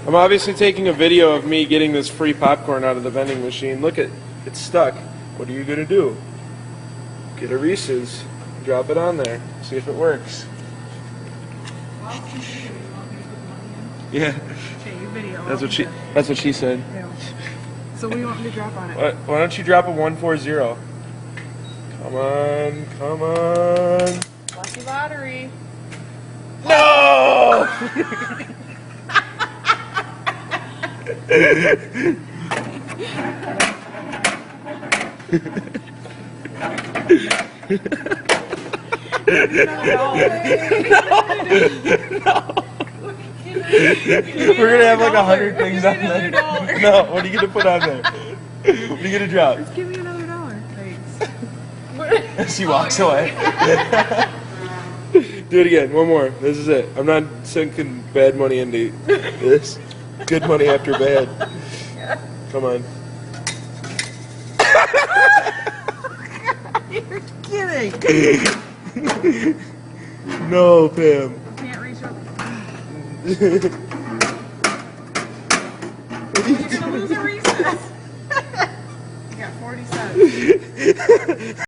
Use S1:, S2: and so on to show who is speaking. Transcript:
S1: I'm obviously taking a video of me getting this free popcorn out of the vending machine. Look at it's stuck. What are you gonna do? Get a Reese's, drop it on there, see if it works. Yeah.
S2: Okay, you video.
S1: That's what she said.
S2: Yeah. So what do you want me to drop on it?
S1: Why don't you drop a 140? Come on, come on.
S2: Lucky lottery.
S1: No! We're gonna have like 100 things on there. No, what are you gonna put on there? What are you gonna drop?
S2: Just give me another $1. Thanks.
S1: She walks away. Do it again, one more. This is it. I'm not sinking bad money into this. Good money after bad. Come on.
S2: You're kidding.
S1: No, Pam.
S2: Can't reach up. You're gonna lose a recess. You got 40 cents.